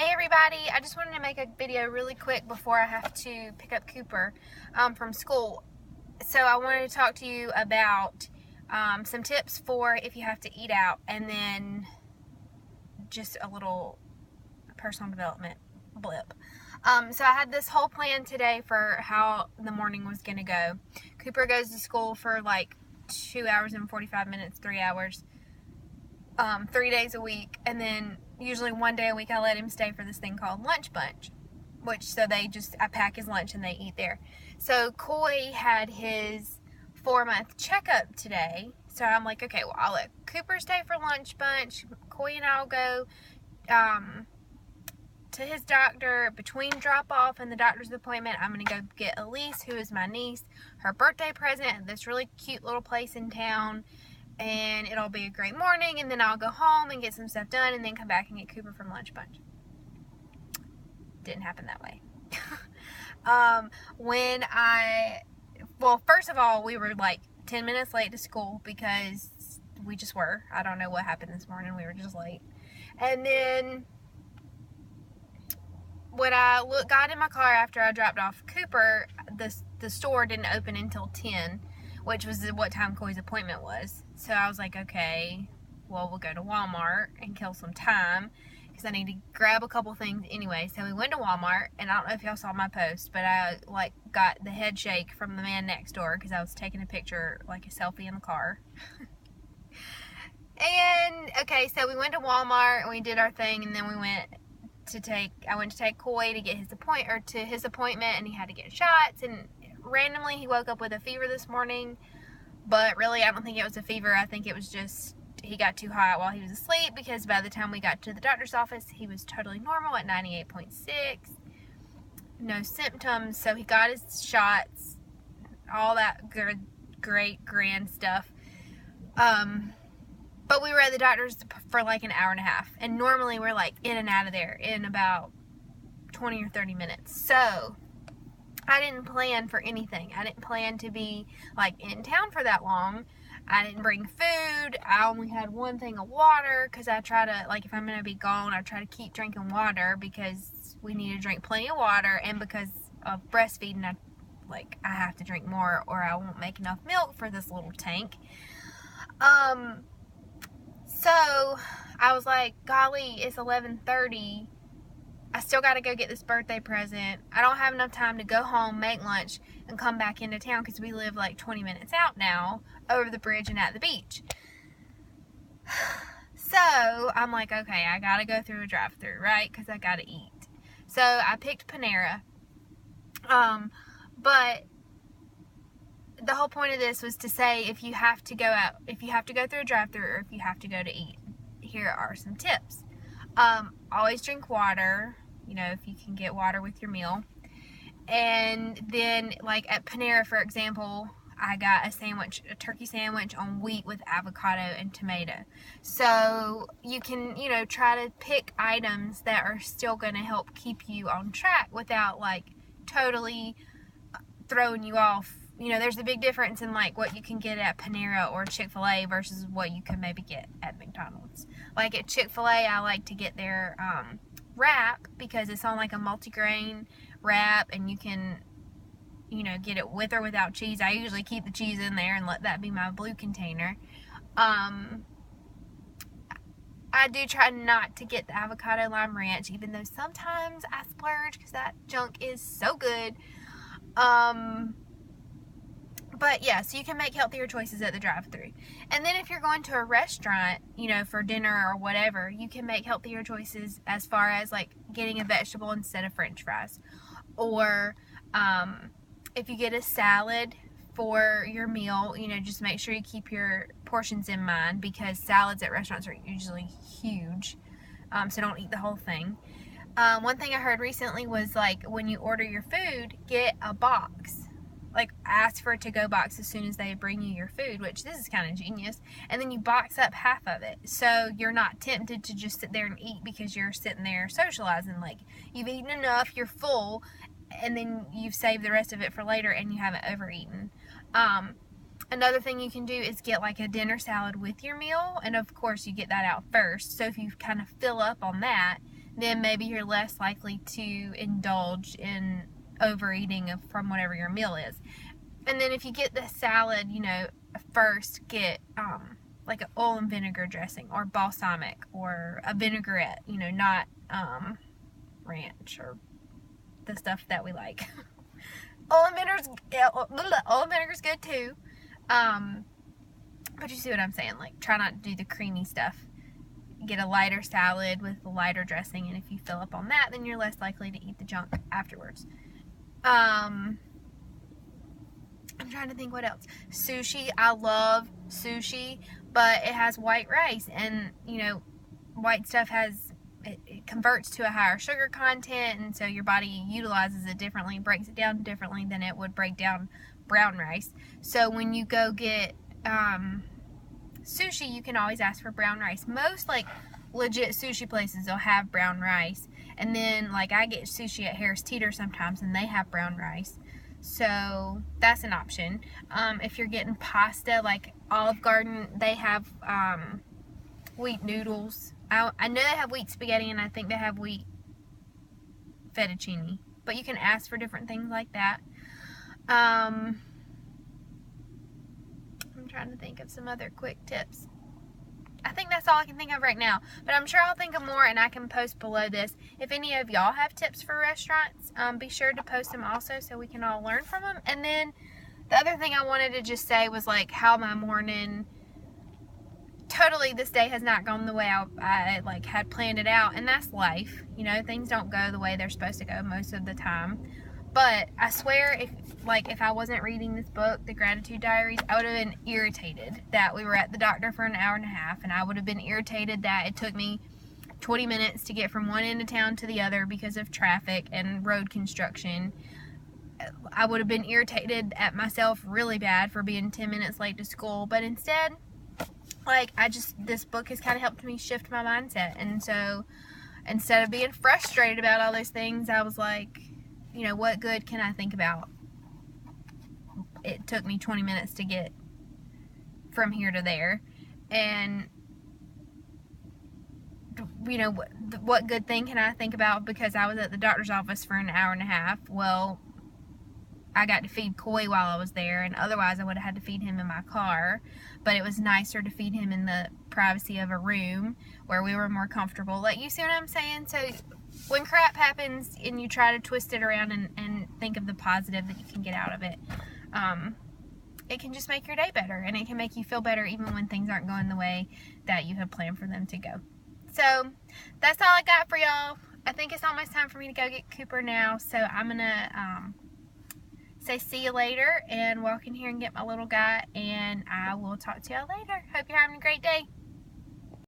Hey everybody, I just wanted to make a video really quick before I have to pick up Cooper from school. So I wanted to talk to you about some tips for if you have to eat out, and then just a little personal development blip. So I had this whole plan today for how the morning was going to go. Cooper goes to school for like 2 hours and 45 minutes, 3 hours, 3 days a week, and then usually 1 day a week I let him stay for this thing called Lunch Bunch, I pack his lunch and they eat there. So Coy had his 4-month checkup today, so I'm like, okay, well, I'll let Cooper stay for Lunch Bunch. Coy and I'll go to his doctor between drop off and the doctor's appointment. I'm going to go get Elise, who is my niece, her birthday present at this really cute little place in town. And it'll be a great morning, and then I'll go home and get some stuff done, and then come back and get Cooper from Lunch Bunch. Didn't happen that way. First of all, we were like 10 minutes late to school because we just were. I don't know what happened this morning. We were just late. And then when I got in my car after I dropped off Cooper, the store didn't open until 10. Which was what time Coy's appointment was. So I was like, okay, well, we'll go to Walmart and kill some time because I need to grab a couple things anyway. So we went to Walmart, and I don't know if y'all saw my post, but I got the head shake from the man next door because I was taking a picture, like a selfie in the car. And okay, so we went to Walmart and we did our thing, and then I went to take Coy to get his appointment, and he had to get shots. And randomly he woke up with a fever this morning, but really I don't think it was a fever. I think it was just he got too hot while he was asleep, because by the time we got to the doctor's office he was totally normal at 98.6, no symptoms. So he got his shots, all that great grand stuff, but we were at the doctor's for like an hour and a half, and normally we're like in and out of there in about 20 or 30 minutes. So I didn't plan for anything. I didn't plan to be like in town for that long. I didn't bring food. I only had one thing of water because I try to, like, if I'm going to be gone, I try to keep drinking water because we need to drink plenty of water, and because of breastfeeding, I have to drink more or I won't make enough milk for this little tank. So I was like, golly, it's 11:30. I still got to go get this birthday present. I don't have enough time to go home, make lunch, and come back into town because we live like 20 minutes out now, over the bridge and at the beach. So I'm like, okay, I got to go through a drive-thru, right? Because I got to eat. So I picked Panera. But the whole point of this was to say, if you have to go through a drive-thru, or if you have to go to eat, here are some tips. Always drink water, if you can get water with your meal. And then, like at Panera, for example, I got a turkey sandwich on wheat with avocado and tomato. So you can, try to pick items that are still going to help keep you on track without totally throwing you off. There's a big difference in what you can get at Panera or Chick-fil-A versus what you can maybe get at McDonald's. Like at Chick-fil-A, I like to get their wrap because it's on a multigrain wrap, and you can, get it with or without cheese. I usually keep the cheese in there and let that be my blue container. I do try not to get the avocado lime ranch, even though sometimes I splurge because that junk is so good. But yeah, so you can make healthier choices at the drive-thru. And then if you're going to a restaurant, for dinner or whatever, you can make healthier choices as far as getting a vegetable instead of French fries. Or if you get a salad for your meal, just make sure you keep your portions in mind, because salads at restaurants are usually huge. So don't eat the whole thing. One thing I heard recently was when you order your food, get a box. Ask for a to-go box as soon as they bring you your food, which this is kind of genius. And then you box up half of it, so you're not tempted to just sit there and eat because you're sitting there socializing. You've eaten enough, you're full, and then you've saved the rest of it for later and you haven't overeaten. Another thing you can do is get a dinner salad with your meal, and of course you get that out first. So if you kind of fill up on that, then maybe you're less likely to indulge in overeating from whatever your meal is. And then if you get the salad, you know, first get like an oil and vinegar dressing or balsamic or a vinaigrette, you know, not ranch or the stuff that we like. Oil and vinegar's good too. But you see what I'm saying? Like, try not to do the creamy stuff. Get a lighter salad with a lighter dressing, and if you fill up on that, then you're less likely to eat the junk afterwards. I'm trying to think what else. Sushi. I love sushi, but it has white rice, and you know, white stuff it converts to a higher sugar content, and so your body utilizes it differently, breaks it down differently than it would break down brown rice. So when you go get sushi, you can always ask for brown rice. Most like legit sushi places will have brown rice, and then like I get sushi at Harris Teeter sometimes, and they have brown rice. So that's an option. If you're getting pasta, like Olive Garden, they have wheat noodles. I know they have wheat spaghetti, and I think they have wheat fettuccine. But you can ask for different things like that. I'm trying to think of some other quick tips. I think that's all I can think of right now. But I'm sure I'll think of more, and I can post below this. If any of y'all have tips for restaurants, be sure to post them also so we can all learn from them. And then the other thing I wanted to just say was like how my morning, totally this day has not gone the way I like had planned it out. And that's life. You know, things don't go the way they're supposed to go most of the time. But I swear, if I wasn't reading this book, The Gratitude Diaries, I would have been irritated that we were at the doctor for an hour and a half, and I would have been irritated that it took me 20 minutes to get from one end of town to the other because of traffic and road construction. I would have been irritated at myself really bad for being 10 minutes late to school, but instead, this book has kind of helped me shift my mindset. And so instead of being frustrated about all those things, I was like, you know, what good can I think about? It took me 20 minutes to get from here to there. And, you know, what good thing can I think about because I was at the doctor's office for an hour and a half? Well, I got to feed Coy while I was there, and otherwise I would have had to feed him in my car. But it was nicer to feed him in the privacy of a room where we were more comfortable. Like, you see what I'm saying? So when crap happens and you try to twist it around and think of the positive that you can get out of it, it can just make your day better, and it can make you feel better even when things aren't going the way that you had planned for them to go. So that's all I got for y'all. I think it's almost time for me to go get Cooper now, so I'm gonna say see you later and walk in here and get my little guy, and I will talk to y'all later. Hope you're having a great day.